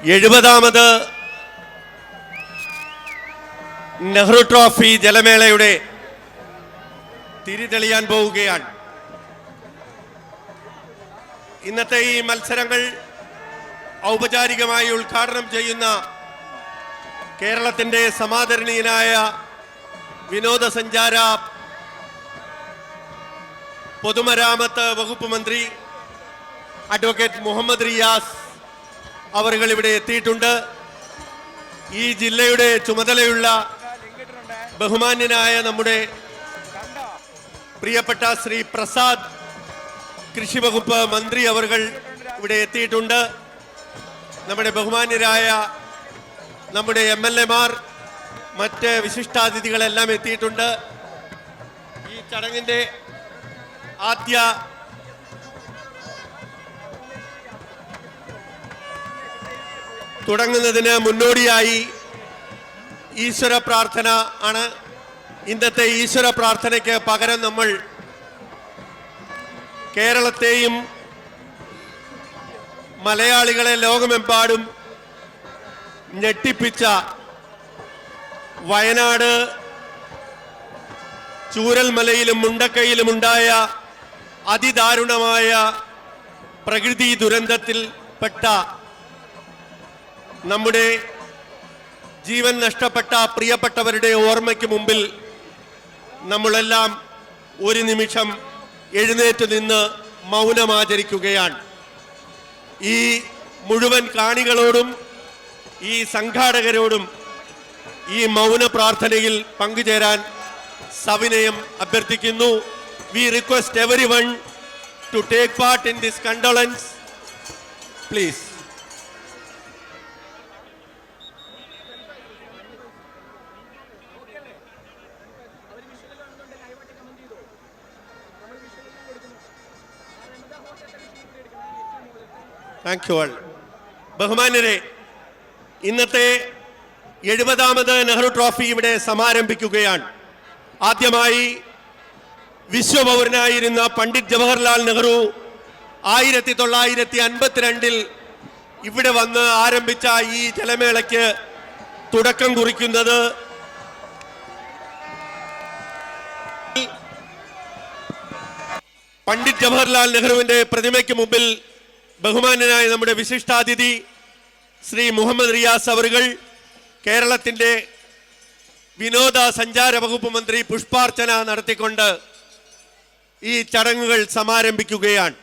70ാമത് Nehru trophy ജലമേളയുടെ തിരിതെളിയാൻ പോവുകയാണ്. ഇന്നത്തെ ഈ മത്സരങ്ങൾ ഔപചാരികമായി ഉദ്ഘാടനം ചെയ്യുന്ന കേരളത്തിന്റെ സമാദരണീയനായ വിനോദസഞ്ചാര പൊതുമരാമത്ത് വകുപ്പ് മന്ത്രി അഡ്വക്കേറ്റ് മുഹമ്മദ് റിയാസ് അവர்கள் ഇവിടെ എത്തിയിട്ടുണ്ട്. ഈ ജില്ലയുടെ ചുമതലയുള്ള ബഹുമാന്യനായ നമ്മുടെ പ്രിയപ്പെട്ട ശ്രീ പ്രസാദ് കൃഷി വകുപ്പ് മന്ത്രി അവர்கள் ഇവിടെ എത്തിയിട്ടുണ്ട്. നമ്മുടെ ബഹുമാന്യരായ നമ്മുടെ MLA-മാർ മറ്റ് വിശിഷ്ടാതിഥികളെല്ലാം എത്തിയിട്ടുണ്ട്. ഈ ചടങ്ങിൻ്റെ ആദ്യ തുടങ്ങുന്നതിന് മുന്നോടിയായി ഈശ്വര പ്രാർത്ഥന ആണ്. ഇന്നത്തെ ഈശ്വര പ്രാർത്ഥനയ്ക്ക് പകരം നമ്മൾ കേരളത്തെയും മലയാളികളെ ലോകമെമ്പാടും ഞെട്ടിപ്പിച്ച വയനാട് ചൂരൽമലയിലും മുണ്ടക്കയിലും ഉണ്ടായ അതിദാരുണമായ പ്രകൃതി ദുരന്തത്തിൽപ്പെട്ട നമ്മുടെ ജീവൻ നഷ്ടപ്പെട്ട പ്രിയപ്പെട്ടവരുടെ ഓർമ്മയ്ക്ക് മുമ്പിൽ നമ്മളെല്ലാം ഒരു നിമിഷം എഴുന്നേറ്റ് നിന്ന് മൗനമാചരിക്കുകയാണ്. ഈ മുഴുവൻ കാണികളോടും ഈ സംഘാടകരോടും ഈ മൗന പ്രാർത്ഥനയിൽ പങ്കുചേരാൻ സവിനയം അഭ്യർത്ഥിക്കുന്നു. We request everyone to take part in this condolence. Please. Thank you all. ബഹുമാന്യരെ, ഇന്നത്തെ 70ാമത് നെഹ്റു ട്രോഫി ഇവിടെ സമാരംഭിക്കുകയാണ്. ആദ്യമായി വിശ്വപൗരനായിരുന്ന പണ്ഡിറ്റ് ജവഹർലാൽ നെഹ്റു 1952 ഇവിടെ വന്ന് ആരംഭിച്ച ഈ ജലമേളയ്ക്ക് തുടക്കം കുറിക്കുന്നത് പണ്ഡിറ്റ് ജവഹർലാൽ നെഹ്റുവിന്റെ പ്രതിമയ്ക്ക് മുമ്പിൽ ബഹുമാന്യനായ നമ്മുടെ വിശിഷ്ടാതിഥി ശ്രീ മുഹമ്മദ് റിയാസ് അവറുകൾ കേരളത്തിന്റെ വിനോദ സഞ്ചാര വകുപ്പ് മന്ത്രി പുഷ്പാർച്ചന നടത്തിക്കൊണ്ട് ഈ ചടങ്ങുകൾ സമാരംഭിക്കുകയാണ്.